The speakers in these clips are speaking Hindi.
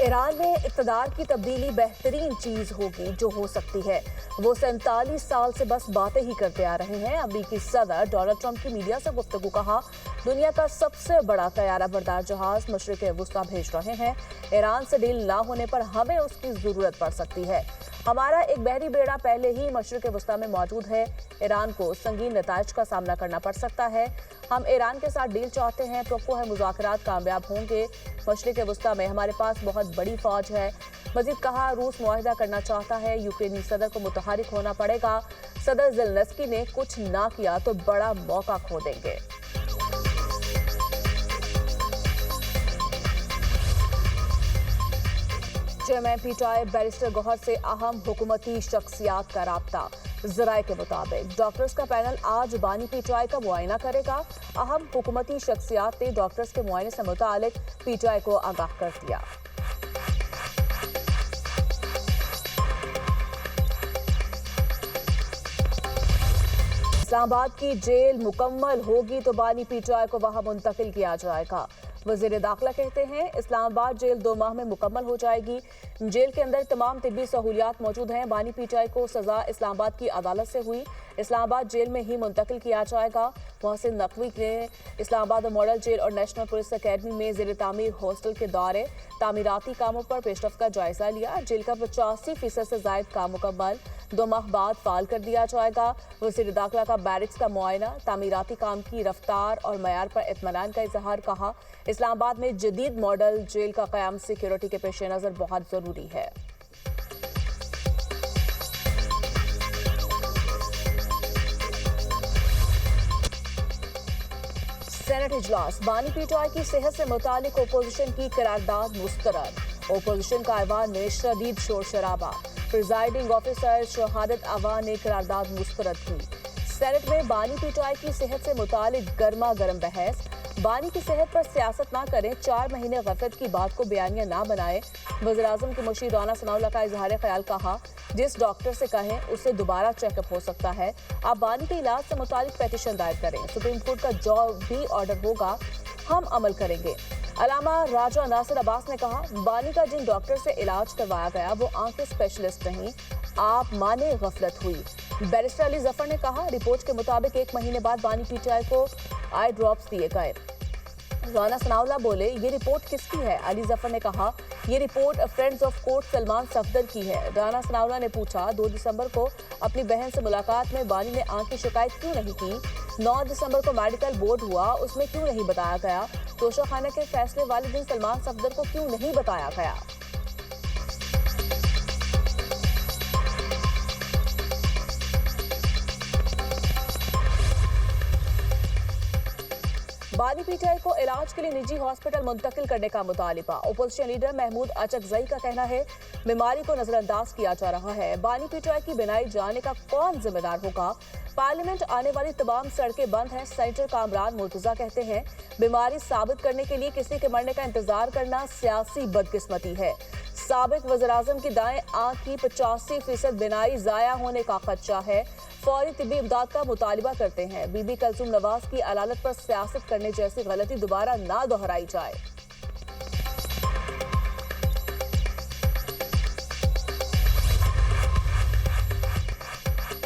ईरान में इक़्तिदार की तब्दीली बेहतरीन चीज होगी जो हो सकती है। वो 47 साल से बस बातें ही करते आ रहे हैं। अमेरिकी सदर डोनाल्ड ट्रंप की मीडिया से गुफ्तगू कहा, दुनिया का सबसे बड़ा तैयारा बरदार जहाज मशरिक़ वुस्ता भेज रहे हैं। ईरान से डील ना होने पर हमें उसकी जरूरत पड़ सकती है। हमारा एक बहरी बेड़ा पहले ही मशरिक़ वुस्ता में मौजूद है। ईरान को संगीन नताइज का सामना करना पड़ सकता है। हम ईरान के साथ डील चाहते हैं, तो है मुज़ाकरात कामयाब होंगे। मशरिक़ वुस्ता में हमारे पास बहुत बड़ी फौज है। मजीद कहा, रूस मुआहिदा करना चाहता है, यूक्रेनी सदर को मुतहरिक होना पड़ेगा। सदर ज़ेलेंस्की ने कुछ ना किया तो बड़ा मौका खो देंगे। चेयरमैन पीटीआई बैरिस्टर गौहर से अहम हुकूमती शख्सियात का राब्ता। जराये के मुताबिक डॉक्टर्स का पैनल आज बानी पीटीआई का मुआयना करेगा। अहम हुकूमती शख्सियात ने डॉक्टर्स के मुआयने से मुतालिक पीटीआई को आगाह कर दिया। इस्लामाबाद की जेल मुकम्मल होगी तो बानी पीटीआई को वहां मुंतकिल किया जाएगा। वजीर दाखिला कहते हैं, इस्लामाबाद जेल 2 माह में मुकम्मल हो जाएगी। जेल के अंदर तमाम तिब्बी सहूलियात मौजूद हैं। बानी पीटीआई को सजा इस्लामाबाद की अदालत से हुई। इस्लामाबाद जेल में ही मुंतकिल किया जाएगा। मोहसिन नकवी ने इस्लामाबाद मॉडल जेल और नेशनल पुलिस अकेडमी में ज़ेर तामीर हॉस्टल के दौरे तामीराती कामों पर पेशरफ्त का जायजा लिया। जेल का 85% से जायद काम मुकम्मल 2 माह बाद फाल कर दिया जाएगा। वज़ीर दाखिला का बैरिक्स का मुआयना, तामीराती काम की रफ्तार और मयार पर इत्मीनान का इजहार। कहा, इस्लामाबाद में जदीद मॉडल जेल का क़याम सिक्योरिटी के पेश नज़र बहुत ज़रूरी है। सेनेट इजलास, बानी पीटीआई की सेहत से मुतालिक ओपोजिशन की करारदाद मुस्तरद। ओपोजिशन का ऐवान में शदीद शोर शराबा। प्रिजाइडिंग ऑफिसर शहादत अवान ने करारदाद मुस्तरद की। सेनेट में बानी पीटीआई की सेहत से मुतालिक गर्मा गर्म बहस। बानी की सेहत पर सियासत ना करें, 4 महीने गफलत की बात को बयानिया ना बनाए। वज़ीर आज़म की मुशीर राना सनाउल्लाह का इजहार ख्याल। कहा, जिस डॉक्टर से कहें उससे दोबारा चेकअप हो सकता है। आप बानी के इलाज से मुतालिक पेटिशन दायर करें। सुप्रीम कोर्ट का जो भी ऑर्डर होगा हम अमल करेंगे। अलामा राजा नासिर अब्बास ने कहा, बानी का जिन डॉक्टर से इलाज करवाया गया वो आंखें स्पेशलिस्ट नहीं, आप माने गफलत हुई। बैरिस्टर अली जफर ने कहा, रिपोर्ट के मुताबिक 1 महीने बाद बानी पीटीआई को आई ड्रॉप्स दिए गए। राना सनाउल्लाह बोले, ये रिपोर्ट किसकी है? अली जफर ने कहा, ये report friends of court Salman Safdar की है। राना सनाउल्लाह ने पूछा, 2 दिसंबर को अपनी बहन से मुलाकात में बानी ने आंख की शिकायत क्यों नहीं की? 9 दिसंबर को मेडिकल बोर्ड हुआ, उसमें क्यों नहीं बताया गया? तोशाखाना के फैसले वाले दिन सलमान सफदर को क्यों नहीं बताया गया? बानी पीटीआई को इलाज के लिए निजी हॉस्पिटल मुंतकिल करने का मुतालिबा। ओपोजिशन लीडर महमूद अचकजई का कहना है, बीमारी को नजरअंदाज किया जा रहा है। बानी पीटीआई की बिनाई जाने का कौन जिम्मेदार होगा? पार्लियामेंट आने वाली तमाम सड़कें बंद हैं। सेनेटर कामरान मुर्तजा कहते हैं, बीमारी साबित करने के लिए किसी के मरने का इंतजार करना सियासी बदकिस्मती है। साबिक वज़ीर-ए-आज़म की दाएं आंख की 85% बिनाई जाया होने का खदशा है। फौरी तिब्बी इमदाद का मुतालिबा करते हैं। बीबी कलसूम नवाज की अदालत पर सियासत करने जैसी गलती दोबारा ना दोहराई जाए।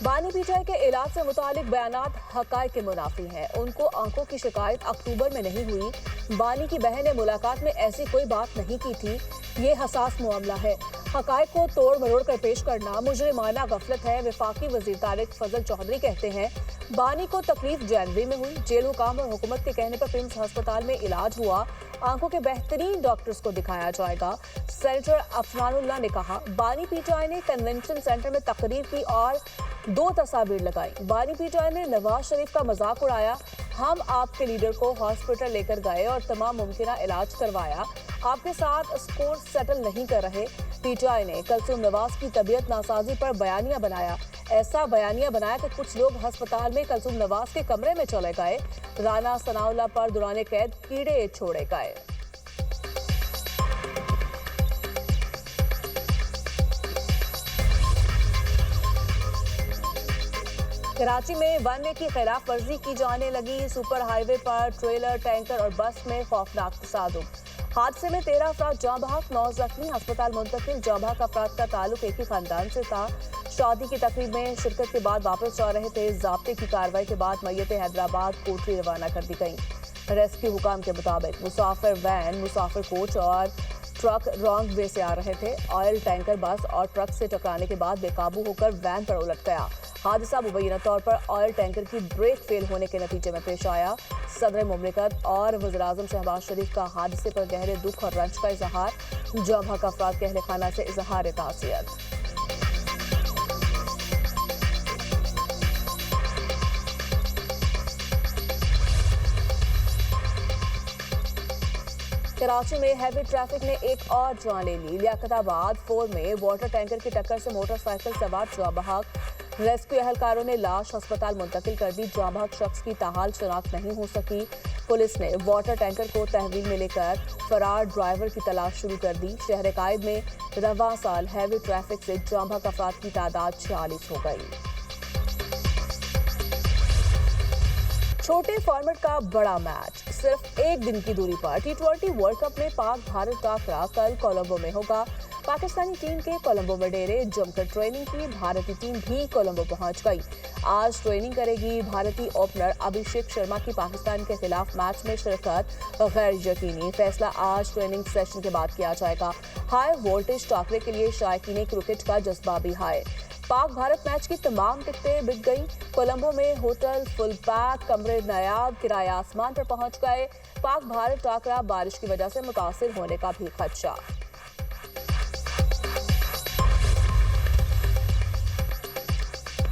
बानी पीटीआई के इलाज से मुतालिक बयानात हकायक के मुनाफी हैं। उनको आंखों की शिकायत अक्टूबर में नहीं हुई। बानी की बहन ने मुलाकात में ऐसी कोई बात नहीं की थी। ये हसास मामला है। हकायक को तोड़ मरोड़ कर पेश करना मुजरिमाना गफलत है। वफाकी वजीर तारिक फजल चौधरी कहते हैं, बानी को तकलीफ जनवरी में हुई। जेल हुकाम और हुकूमत के कहने पर प्रिम्स अस्पताल में इलाज हुआ। आंखों के बेहतरीन डॉक्टर्स को दिखाया जाएगा। सेनेटर अफनानुल्लाह ने कहा, बानी पीटीआई ने कन्वेंशन सेंटर में तकरीर की और 2 तस्वीर लगाई। बानी पीटीआई ने नवाज शरीफ का मजाक उड़ाया। हम आपके लीडर को हॉस्पिटल लेकर गए और तमाम मुमकिन इलाज करवाया। आपके साथ स्कोर सेटल नहीं कर रहे। पीटीआई ने कलसूम नवाज की तबीयत नासाजी पर बयानिया बनाया। ऐसा बयानिया बनाया कि कुछ लोग अस्पताल में कलसूम नवाज के कमरे में चले गए। राना सनाउल्लाह पर दौरान कैद कीड़े छोड़े गए। कराची में वन वे की खिलाफ वर्जी की जाने लगी। सुपर हाईवे पर ट्रेलर, टैंकर और बस में खौफनाक तसादुम। हादसे में 13 अफराद जाँ बहक, 9 जख्मी, अस्पताल मुंतकिल। जाँ बहक अफराद का ताल्लुक एक ही खानदान से था। शादी की तकरीब में शिरकत के बाद वापस जा रहे थे। ज़ाब्ते की कार्रवाई के बाद मैयत हैदराबाद कोटरी रवाना कर दी गई। रेस्क्यू हुकाम के मुताबिक मुसाफिर वैन, मुसाफिर कोच और ट्रक रॉन्ग वे से आ रहे थे। ऑयल टैंकर बस और ट्रक से टकराने के बाद बेकाबू होकर वैन पर उलट गया। हादसा मुबैना तौर पर ऑयल टैंकर की ब्रेक फेल होने के नतीजे में पेश आया। सदर मुमलिकत और वज़ीर-ए-आज़म शहबाज शरीफ का हादसे पर गहरे दुख और रंज का इजहार। जाँ बहक अफराद के अहले खाना से इजहार ताज़ियत। कराची में हैवी ट्रैफिक ने एक और जान ले ली। लियाकताबाद 4 में वाटर टैंकर की टक्कर से मोटरसाइकिल सवार जाँ बहक। रेस्क्यू एहलकारों ने लाश अस्पताल मुंतकिल कर दी। जाँ बहक शख्स की ताहाल शनाख्त नहीं हो सकी। पुलिस ने वाटर टैंकर को तहवील में लेकर फरार ड्राइवर की तलाश शुरू कर दी। शहर कायद में रवां साल हैवी ट्रैफिक से जाँ बहक अफराद की तादाद 46 हो गई। छोटे फॉर्मेट का बड़ा मैच, सिर्फ एक दिन की दूरी पर T20 वर्ल्ड कप में पाक भारत टाकरा कल कोलंबो में होगा। पाकिस्तानी टीम के कोलंबो में डेरे जमकर ट्रेनिंग की भारतीय टीम भी कोलंबो पहुंच गई। आज ट्रेनिंग करेगी। भारतीय ओपनर अभिषेक शर्मा की पाकिस्तान के खिलाफ मैच में शिरकत गैर यकीनी। फैसला आज ट्रेनिंग सेशन के बाद किया जाएगा। हाई वोल्टेज टाकरे के लिए शायकीन क्रिकेट का जज्बा भी हाई। पाक भारत मैच की तमाम टिकटें बिक गई। कोलंबो में होटल फुल पैक, कमरे नायाब, किराया आसमान पर पहुंच गए। पाक भारत टाकरा बारिश की वजह से मुतासिर होने का भी खदशा।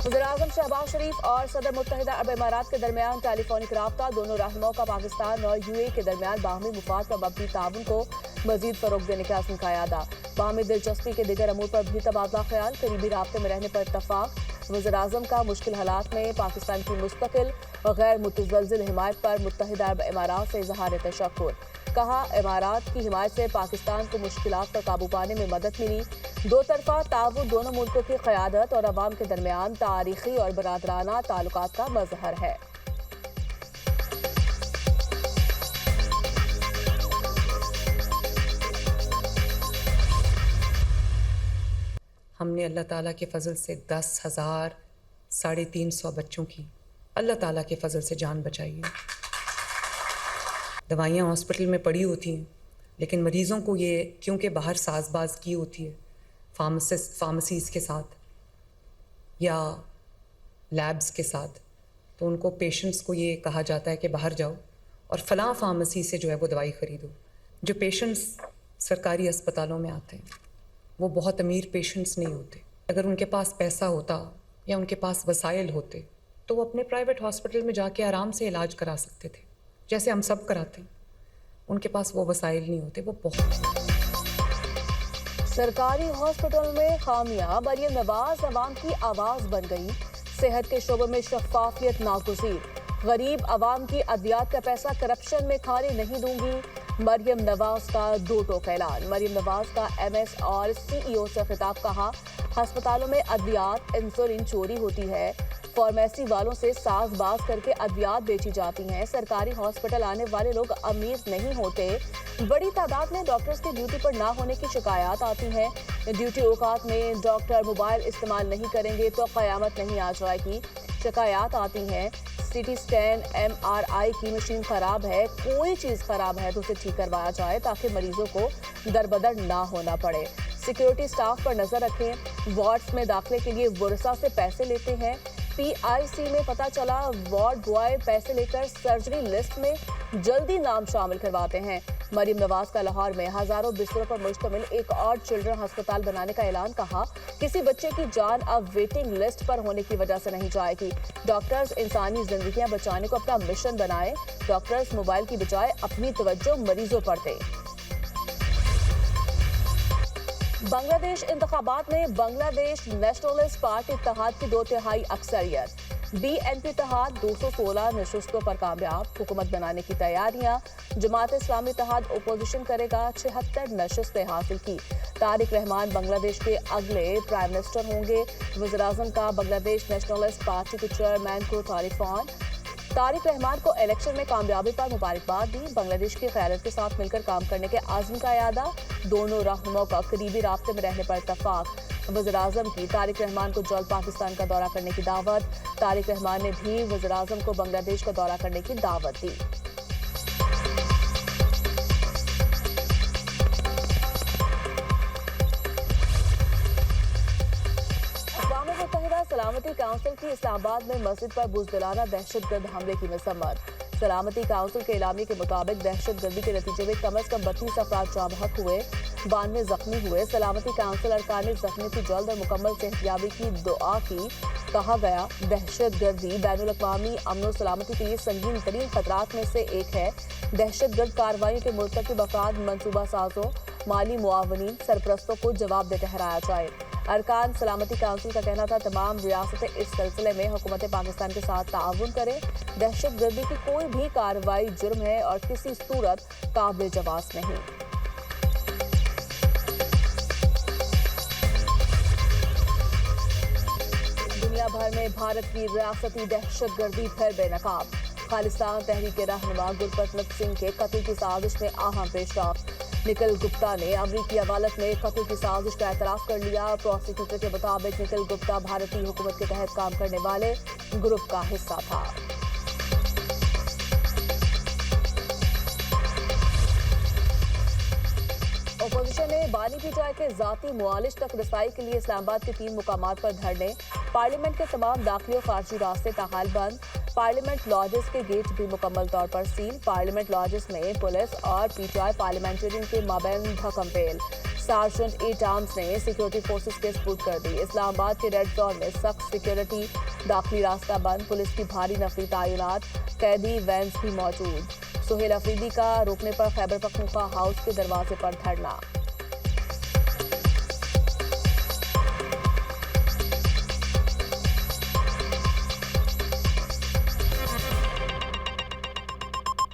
वज़ीर-ए-आज़म शहबाज शरीफ और सदर मुत्तहिदा अरब इमारात के दरमियान टेलीफोनिक राब्ता। दोनों रहनुमाओं का पाकिस्तान और UAE के दरमियान बाहमी मुफाद पर मबनी ताउन को मजीद फरोग देने के अज़्म का इरादा। बाहमी दिलचस्पी के दिगर अमूर पर भी तबादला ख्याल। करीबी राब्ते में रहने पर इत्तफाक। वज़ीर-ए-आज़म का मुश्किल हालात में पाकिस्तान की मुस्तकिल और गैर मुतज़लज़िल हिमायत पर मुत्तहिदा अरब इमारात से इज़हार तशक्कुर। कहा, इमारात की हिमायत से पाकिस्तान को मुश्किलात पर काबू पाने में मदद मिली। दो तरफा ताउन दोनों मुल्कों की क़यादत और अवाम के दरमियान तारीखी और बरादराना ताल्लुकात का मज़हर है। हमने अल्लाह ताला के फ़ज़ल से 10,000 350 बच्चों की अल्लाह ताला के फ़ज़ल से जान बचाई है। दवाइयाँ हॉस्पिटल में पड़ी होती हैं, लेकिन मरीज़ों को ये क्योंकि बाहर साजबाज की होती है फार्मेसीज़ के साथ या लैब्स के साथ, तो उनको पेशेंट्स को ये कहा जाता है कि बाहर जाओ और फ़लाँ फार्मेसी से जो है वो दवाई ख़रीदो। जो पेशेंट्स सरकारी अस्पतालों में आते हैं वो बहुत अमीर पेशेंट्स नहीं होते। अगर उनके पास पैसा होता या उनके पास वसाइल होते तो वो अपने प्राइवेट हॉस्पिटल में जाके आराम से इलाज करा सकते थे, जैसे हम सब कराते हैं। उनके पास वो वसाइल नहीं होते। वो बहुत सरकारी हॉस्पिटल में खामियां। मरियम नवाज अवाम की आवाज़ बन गई। सेहत के शोबे में शफाफियत नागुज़ीर। गरीब अवाम की अद्वियात का पैसा करप्शन में खाने नहीं दूंगी। मरियम नवाज का दो टोक ऐलान। मरियम नवाज का MS और CEO से खिताब। कहा, अस्पतालों में अद्वियात इंसुलिन चोरी होती है। फार्मेसी वालों से साजबाज करके अद्वियात बेची जाती हैं। सरकारी हॉस्पिटल आने वाले लोग अमीर नहीं होते। बड़ी तादाद में डॉक्टर्स की ड्यूटी पर ना होने की शिकायत आती हैं। ड्यूटी औकात में डॉक्टर मोबाइल इस्तेमाल नहीं करेंगे तो क़यामत नहीं आ जाएगी। शिकायत आती हैं, CT स्कैन MRI की मशीन ख़राब है, कोई चीज़ ख़राब है तो उसे ठीक करवाया जाए ताकि मरीजों को दरबदर ना होना पड़े। सिक्योरिटी स्टाफ पर नज़र रखें। वार्ड्स में दाखिले के लिए बुरसा से पैसे लेते हैं। PIC में पता चला, वार्ड बॉय पैसे लेकर सर्जरी लिस्ट में जल्दी नाम शामिल करवाते हैं। मरियम नवाज का लाहौर में हज़ारों बिस्तरों पर मुश्तमिल एक और चिल्ड्रन अस्पताल बनाने का ऐलान। कहा, किसी बच्चे की जान अब वेटिंग लिस्ट पर होने की वजह से नहीं जाएगी। डॉक्टर्स इंसानी जिंदगियां बचाने को अपना मिशन बनाएं। डॉक्टर्स मोबाइल की बजाय अपनी तवज्जो मरीजों पर दें। बांग्लादेश इंतखाबात में बांग्लादेश नेशनलिस्ट पार्टी इत्तेहाद की 2/3 अक्सरियत। BNP तहत 216 नशस्तों पर कामयाब, हुकूमत बनाने की तैयारियां। जमात इस्लामी तहत ओपोजिशन करेगा 76 नशस्तें हासिल की। तारिक रहमान बांग्लादेश के अगले प्राइम मिनिस्टर होंगे। वज़ीर-ए-आज़म का बांग्लादेश नेशनलिस्ट पार्टी के चेयरमैन को टेलीफोन। तारिक रहमान को इलेक्शन में कामयाबी पर मुबारकबाद दी। बांग्लादेश की क़यादत के साथ मिलकर काम करने के आज़म का इरादा। दोनों रहनुमाओं का करीबी राब्ते में रहने पर इत्तफाक। वज़ीर-ए-आज़म की तारिक रहमान को जल्द पाकिस्तान का दौरा करने की दावत। तारिक रहमान ने भी वज़ीर-ए-आज़म को बांग्लादेश का दौरा करने की दावत दी। सलामती काउंसिल की इस्लामाबाद में मस्जिद पर बुज़दिलाना दहशतगर्द हमले की मसम्मत। सलामती काउंसिल के इलामी के मुताबिक दहशतगर्दी के नतीजे में कम अज कम 32 अफराद जाँ बहक हुए, 92 जख्मी हुए। सलामती काउंसिल अरकान ने जख्मी की जल्द और मुकम्मल सेहतयाबी की दुआ की। कहा गया, दहशतगर्दी बैनुल अक़वामी अमन और सलामती के लिए संगीन तरीन खतरात में से एक है। दहशतगर्द कार्रवाई के मुर्तकिब अफराद, मनसूबा साजों, माली मुआवनीन, सरपरस्तों को जवाबदेह ठहराया जाए। अरकान सलामती काउंसिल का कहना था, तमाम रियासतें इस सिलसिले में हुकूमत पाकिस्तान के साथ ताउन करें। दहशतगर्दी की कोई भी कार्रवाई जुर्म है और किसी सूरत काबिल जवाब नहीं। दुनिया भर में भारत की रियासती दहशतगर्दी फिर बेनकाब। खालिस्तान तहरीक के रहनुमा गुरबचन सिंह के कत्ल की साजिश में अहम पेशरफ। निखिल गुप्ता ने अमरीकी अदालत में कत्ल की साजिश का एतराफ कर लिया। प्रोसिक्यूटर के मुताबिक निखिल गुप्ता भारतीय हुकूमत के तहत काम करने वाले ग्रुप का हिस्सा था। ओपोजिशन ने बानी पीटीआई के जाती मुआलिज तक रसाई के लिए इस्लामाबाद के 3 मुकामात पर धरने। पार्लियामेंट के तमाम दाखिली और खारजी रास्ते ताहाल बंद। पार्लियामेंट लॉजेस के गेट भी मुकम्मल तौर पर सील। पार्लियामेंट लॉजेस में पुलिस और पीटीआई पार्लियामेंटेरियन के माबैन धकमपेल। सार्जेंट ए टार्म्स ने सिक्योरिटी फोर्सेस के सपुर्द कर दी। इस्लामाबाद के रेड जोन में सख्त सिक्योरिटी, दाखिली रास्ता बंद, पुलिस की भारी नफरी तैनात, कैदी वैन्स भी मौजूद। सुहेल अफरीदी का रोकने पर खैबर पख्तूनख्वा हाउस के दरवाजे पर धरना।